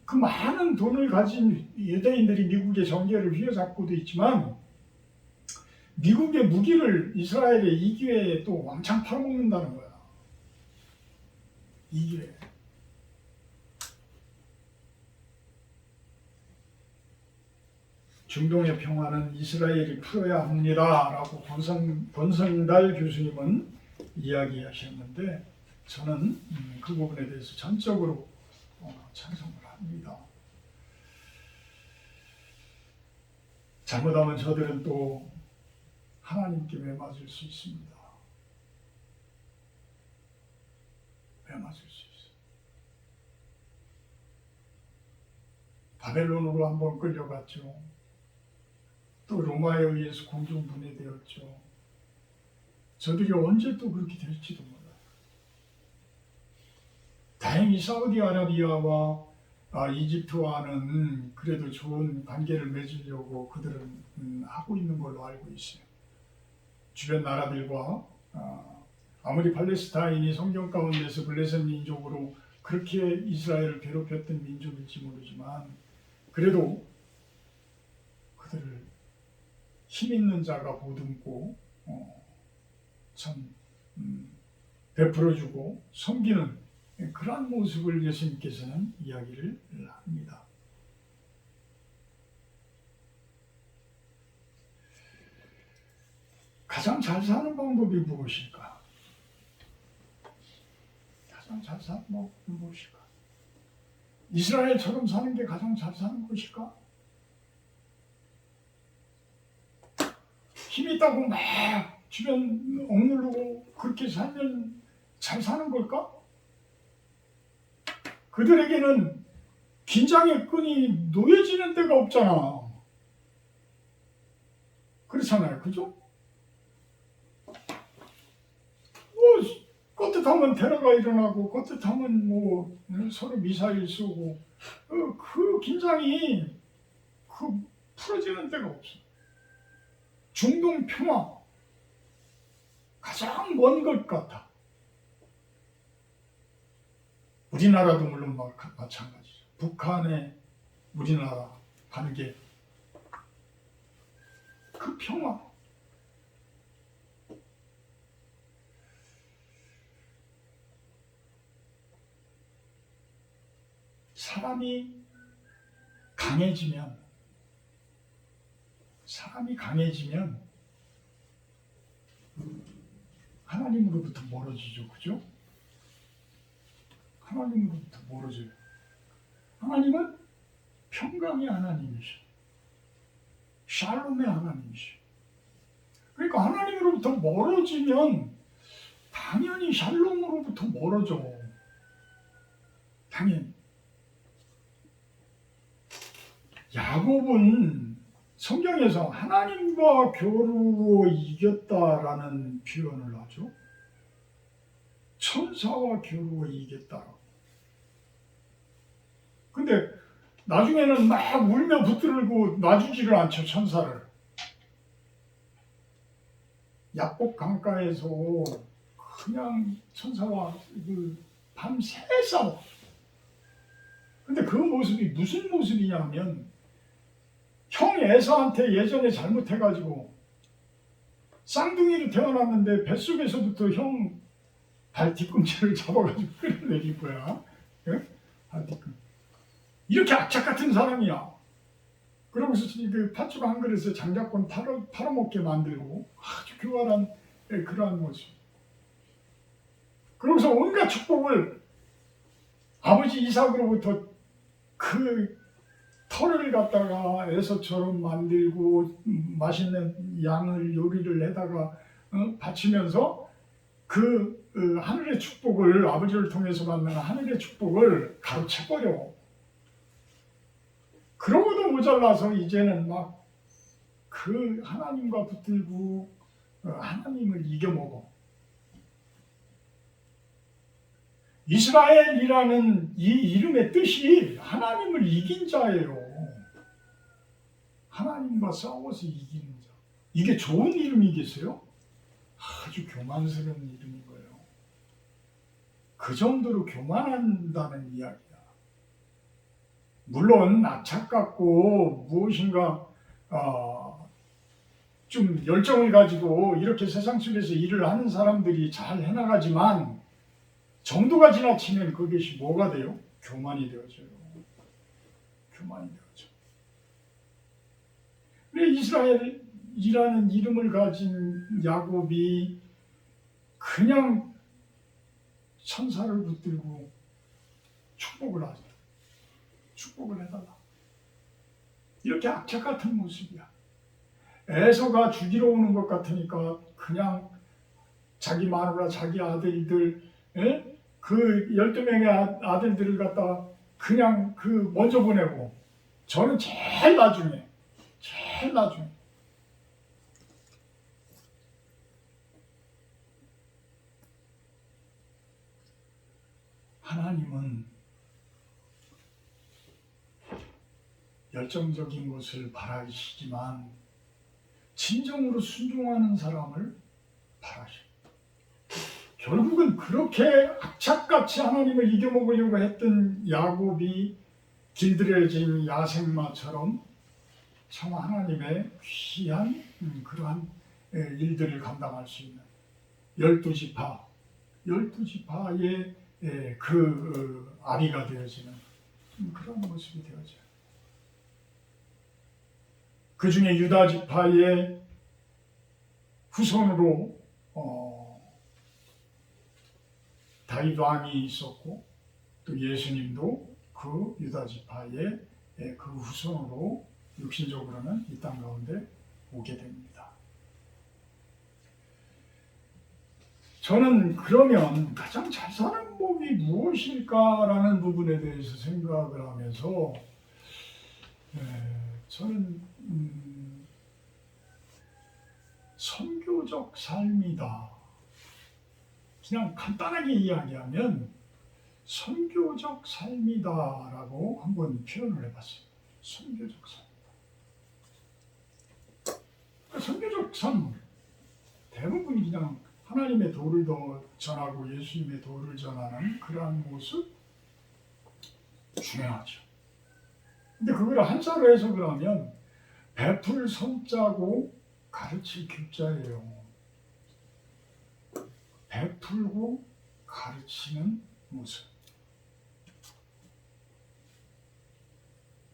그 많은 돈을 가진 유대인들이 미국의 정계를 휘어잡고도 있지만 미국의 무기를 이스라엘에 이 기회에 또 왕창 팔아먹는다는 거야. 이 기회에. 중동의 평화는 이스라엘이 풀어야 합니다 라고 권성달 교수님은 이야기하셨는데 저는 그 부분에 대해서 전적으로 찬성을 합니다. 잘못하면 저들은 또 하나님께 매맞을 수 있습니다. 매맞을 수 있어요. 바벨론으로 한번 끌려갔죠. 또 로마에 의해서 공중분해되었죠. 저들이 언제 또 그렇게 될지도 몰라요. 다행히 사우디아라비아와 이집트와는 그래도 좋은 관계를 맺으려고 그들은 하고 있는 걸로 알고 있어요. 주변 나라들과 아무리 팔레스타인이 성경 가운데서 블레셋 민족으로 그렇게 이스라엘을 괴롭혔던 민족일지 모르지만 그래도 그들을 힘 있는 자가 보듬고 참 베풀어주고 섬기는 그러한 모습을 예수님께서는 이야기를 합니다. 가장 잘 사는 방법이 무엇일까? 가장 잘 사는 방법이 무엇일까? 이스라엘처럼 사는 게 가장 잘 사는 것일까? 힘 있다고 막 주변 억누르고 그렇게 살면 잘 사는 걸까? 그들에게는 긴장의 끈이 놓여지는 데가 없잖아. 그렇잖아요. 그죠? 껐듯하면 테러가 일어나고 껐듯하면 뭐 서로 미사일 쏘고 그 긴장이 풀어지는 데가 없어. 중동 평화 가장 먼 것 같아. 우리나라도 물론 마찬가지죠. 북한의 우리나라 관계 그 평화 사람이 강해지면 하나님으로부터 멀어지죠. 그죠? 하나님으로부터 멀어져요. 하나님은 평강의 하나님이시오. 샬롬의 하나님이시오. 그러니까 하나님으로부터 멀어지면 당연히 샬롬으로부터 멀어져. 당연히. 야곱은 성경에서 하나님과 겨루어 이겼다라는 표현을 하죠. 천사와 겨루어 이기겠다. 근데 나중에는 막 울며 붙들고 놔주지를 않죠, 천사를. 약복 강가에서 그냥 천사와 밤새 싸워. 근데 그 모습이 무슨 모습이냐면 형 에사한테 예전에 잘못해가지고 쌍둥이로 태어났는데 뱃속에서부터 형 발 뒤꿈치를 잡아가지고 끌어내린 거야. 예? 발 뒤꿈치. 이렇게 악착 같은 사람이야. 그러고서 그 팥죽 한 그릇에 장자권 팔아먹게 만들고 아주 교활한 그러한 모습. 그러고서 온갖 축복을 아버지 이삭으로부터 그 털을 갖다가 에서처럼 만들고 맛있는 양을 요리를 해다가 바치면서 그 하늘의 축복을 아버지를 통해서 받는 하늘의 축복을 가로채버려. 그러고도 모자라서 이제는 막 그 하나님과 붙들고 하나님을 이겨먹어. 이스라엘이라는 이 이름의 뜻이 하나님을 이긴 자예요. 하나님과 싸워서 이기는 자. 이게 좋은 이름이겠어요? 아주 교만스러운 이름인 거예요. 그 정도로 교만한다는 이야기야. 물론 악착 같고 무엇인가 좀 열정을 가지고 이렇게 세상 속에서 일을 하는 사람들이 잘 해나가지만 정도가 지나치면 그것이 뭐가 돼요? 교만이 되어져요. 교만이 되어져. 왜 이스라엘이라는 이름을 가진 야곱이 그냥 천사를 붙들고 축복을 하죠. 축복을 해달라. 이렇게 악착 같은 모습이야. 에서가 죽이러 오는 것 같으니까 그냥 자기 마누라, 자기 아들들, 그 12명의 아들들을 갖다 그냥 먼저 보내고 저는 제일 나중에 하나님은 열정적인 것을 바라시지만 진정으로 순종하는 사람을 바라십니다. 결국은 그렇게 악착같이 하나님을 이겨먹으려고 했던 야곱이 길들여진 야생마처럼 참 하나님의 귀한 그러한 일들을 감당할 수 있는 12지파의 그 아비가 되어지는 그런 모습이 되어져요. 그 중에 유다 지파의 후손으로 다윗 왕이 있었고 또 예수님도 그 유다 지파의 그 후손으로 육신적으로는 이 땅 가운데 오게 됩니다. 저는 그러면 가장 잘 사는 법이 무엇일까라는 부분에 대해서 생각을 하면서 저는 선교적 삶이다. 그냥 간단하게 이야기하면 선교적 삶이다라고 한번 표현을 해봤어요. 선교적 삶. 선교적 삶 대부분 그냥 하나님의 도를 더 전하고 예수님의 도를 전하는 그러한 모습 중요하죠. 근데 그걸 한자로 해석을 하면 베풀 선자고 가르칠 교자예요. 베풀고 가르치는 모습.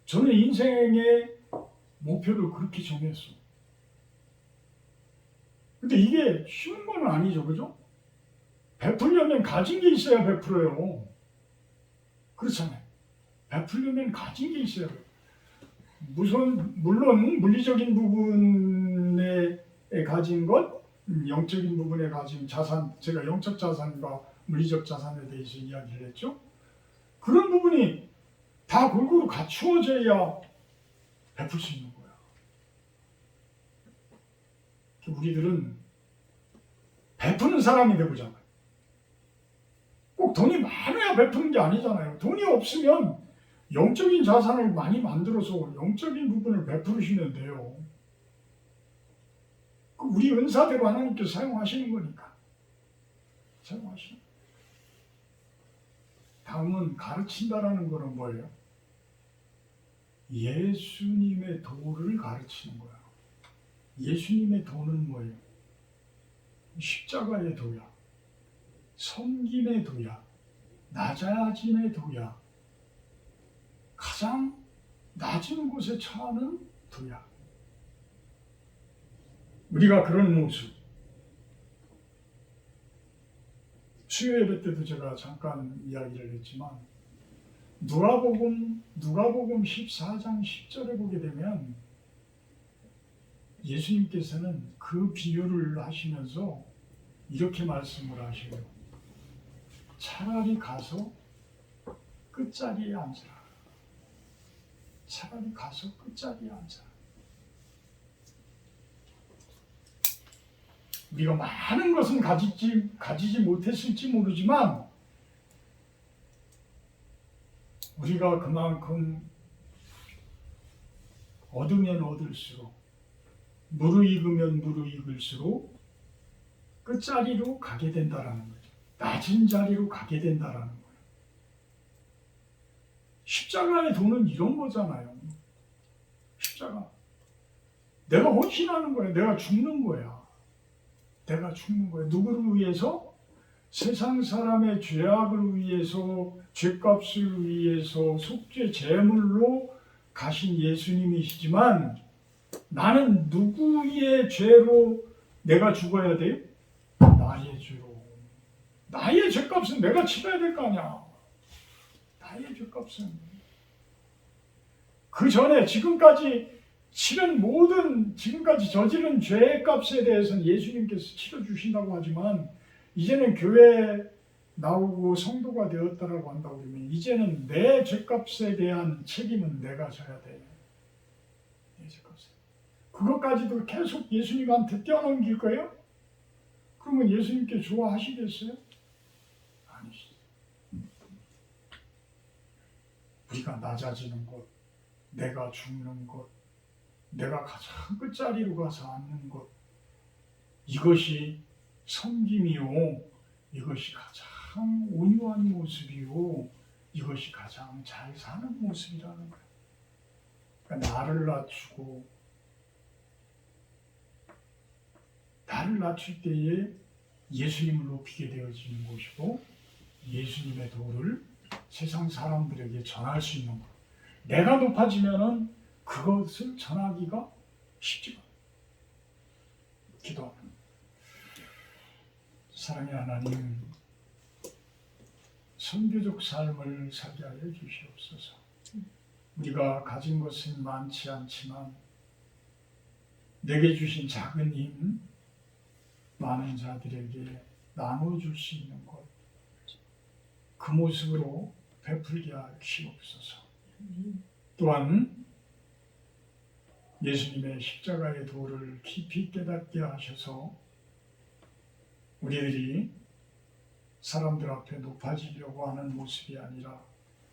저는 인생의 목표를 그렇게 정했어. 근데 이게 쉬운 건 아니죠, 그죠? 베풀려면 가진 게 있어야 베풀어요. 그렇잖아요. 베풀려면 가진 게 있어요. 물론 물리적인 부분에 가진 것, 영적인 부분에 가진 자산, 제가 영적 자산과 물리적 자산에 대해서 이야기를 했죠. 그런 부분이 다 골고루 갖추어져야 베풀 수 있는 거야. 우리들은 베푸는 사람이 되고자. 돈이 많아야 베푸는 게 아니잖아요. 돈이 없으면 영적인 자산을 많이 만들어서 영적인 부분을 베푸시면 돼요. 우리 은사대로 하나님께서 사용하시는 거니까. 사용하시는. 다음은 가르친다라는 거는 뭐예요? 예수님의 도를 가르치는 거야. 예수님의 도는 뭐예요? 십자가의 도야. 섬김의 도야. 낮아짐의 도야. 가장 낮은 곳에 처하는 도야. 우리가 그런 모습. 수요 예배 때도 제가 잠깐 이야기를 했지만 누가복음 14장 10절에 보게 되면 예수님께서는 그 비유를 하시면서 이렇게 말씀을 하셔요. 차라리 가서 끝자리에 앉으라. 차라리 가서 끝자리에 앉아라. 우리가 많은 것은 가지지 못했을지 모르지만 우리가 그만큼 얻으면 얻을수록 무르익으면 무르익을수록 끝자리로 가게 된다라는 거죠. 낮은 자리로 가게 된다라는 거예요. 십자가의 도는 이런 거잖아요. 십자가. 내가 헌신하는 거야. 내가 죽는 거야. 내가 죽는 거야. 누구를 위해서? 세상 사람의 죄악을 위해서, 죄값을 위해서 속죄 제물로 가신 예수님이시지만 나는 누구의 죄로 내가 죽어야 돼? 나의 죄로. 나의 죄값은 내가 치러야 될 거 아니야. 나의 죄값은. 그 전에 지금까지 저지른 죄의 값에 대해서는 예수님께서 치러주신다고 하지만 이제는 교회에 나오고 성도가 되었다라고 한다고 그러면 이제는 내 죄값에 대한 책임은 내가 져야 돼. 내 죄값에. 그것까지도 계속 예수님한테 떼어넘길 거예요? 그러면 예수님께 좋아하시겠어요? 아니시죠. 우리가 낮아지는 것, 내가 죽는 것, 내가 가장 끝자리로 가서 앉는 것, 이것이 섬김이요, 이것이 가장 온유한 모습이요, 이것이 가장 잘 사는 모습이라는 거예요. 그러니까 나를 낮출 때에 예수님을 높이게 되어지는 것이고 예수님의 도를 세상 사람들에게 전할 수 있는 것. 내가 높아지면은 그것을 전하기가 쉽지가 않아요. 기도합니다. 사랑의 하나님, 선교적 삶을 살게 하여 주시옵소서. 우리가 가진 것은 많지 않지만 내게 주신 작은 힘, 많은 자들에게 나눠줄 수 있는 것, 그 모습으로 베풀게 하시옵소서. 또한 예수님의 십자가의 도를 깊이 깨닫게 하셔서 우리들이 사람들 앞에 높아지려고 하는 모습이 아니라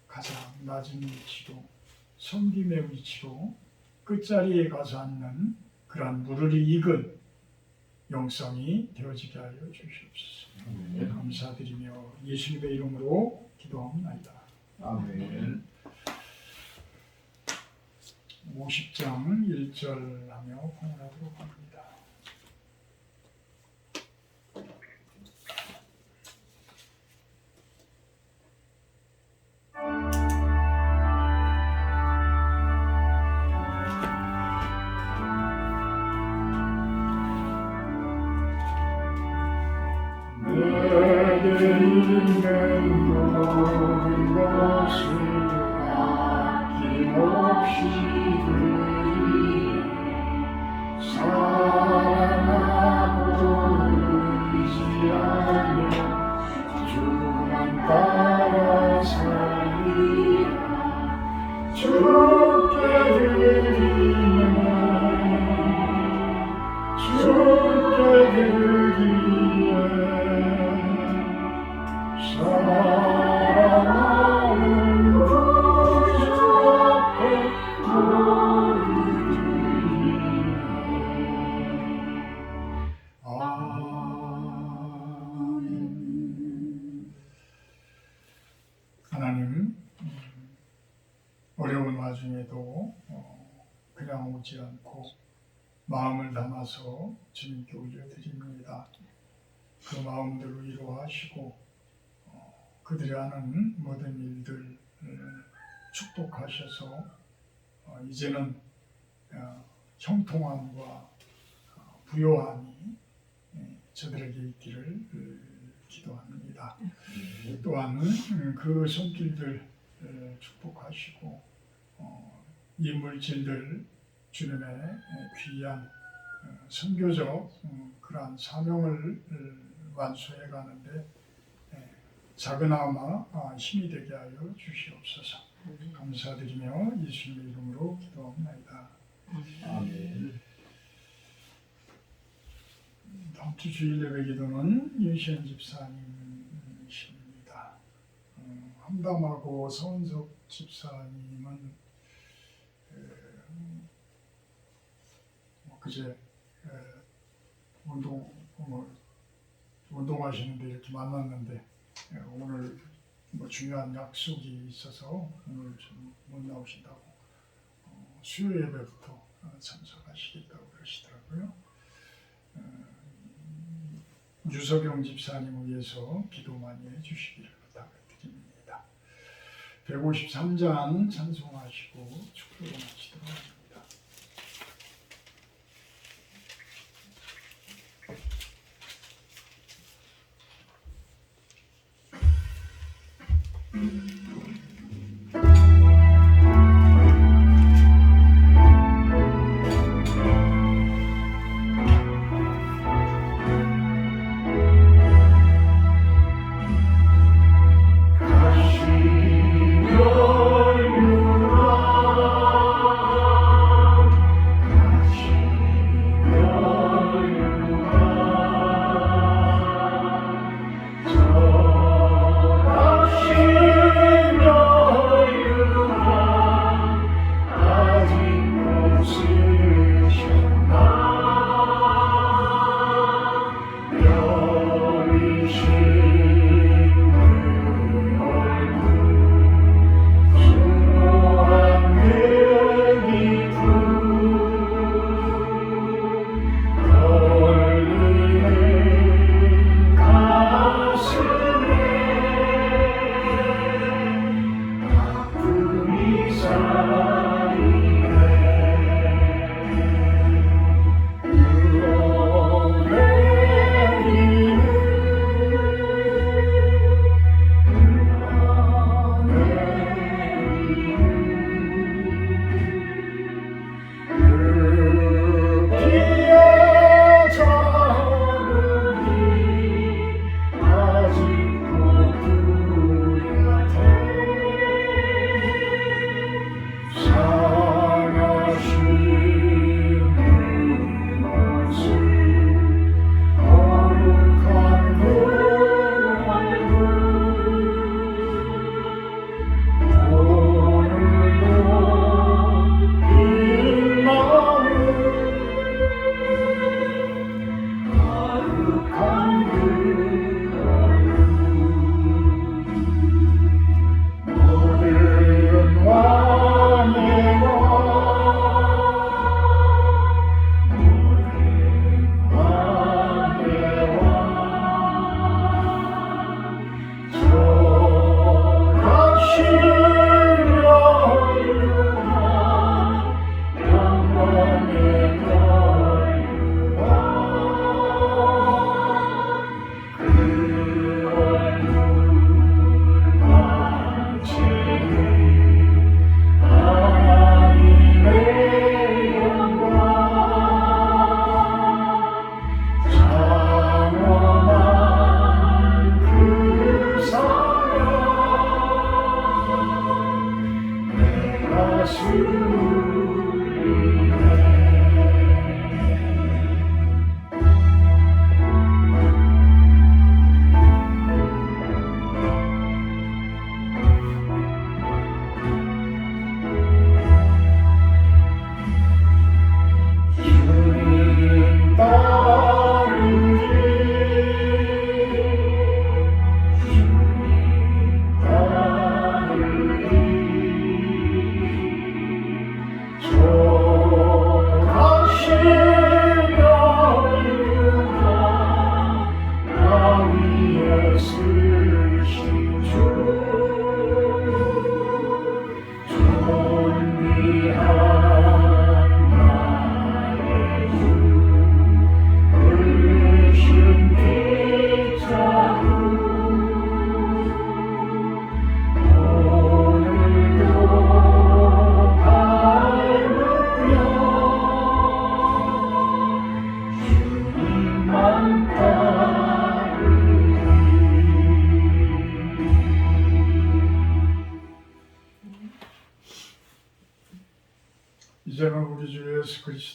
가장 낮은 위치로, 섬김의 위치로 끝자리에 가서 앉는 그러한 무르리 익은 영성이 되어지게 하여 주시옵소서. 감사드리며 예수님의 이름으로 기도합니다. 아멘. 50장 1절 하며 공헌하도록 합니다. 내게 있는 모든 것을 아낌없이 드리리 사랑하고 의지하며 주만 따라 살리라 주께 드리면 주께 드리면 사랑 소량 오지 않고 마음을 담아서 주님께 올려드립니다. 그 마음들을 위로하시고 그들이 하는 모든 일들 축복하셔서 이제는 형통함과 부요함이 저들에게 있기를 기도합니다. 또한 그 손길들 축복하시고 이 물질들 주님의 귀한 선교적 그러한 사명을 완수해 가는데 작은아마 힘이 되게 하여 주시옵소서. 감사드리며 예수님의 이름으로 기도합니다. 아멘. 다음 주 주일 예배 기도는 유시현 집사님이십니다. 함담하고 서은석 집사님은 그제 운동하시는데 이렇게 만났는데 오늘 중요한 약속이 있어서 오늘 좀 못 나오신다고 수요 예배부터 참석하시겠다고 그러시더라고요. 유석영 집사님을 위해서 기도 많이 해주시기를 부탁드립니다. 153장 찬송하시고 축도로 마치도록 합니다.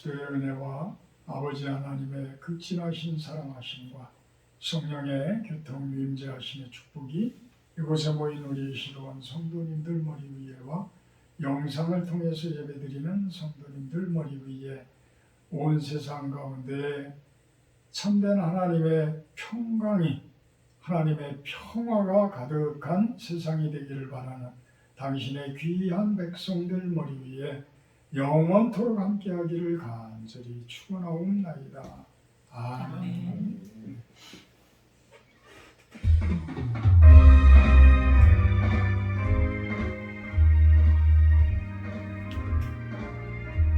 그리스도의 은혜와 아버지 하나님의 극진하신 사랑하심과 성령의 교통 임재하심의 축복이 이곳에 모인 우리 시로원 성도님들 머리 위에와 영상을 통해서 예배드리는 성도님들 머리 위에 온 세상 가운데 참된 하나님의 평강이 하나님의 평화가 가득한 세상이 되기를 바라는 당신의 귀한 백성들 머리 위에 영원토록 함께하기를 간절히 축원하옵나이다.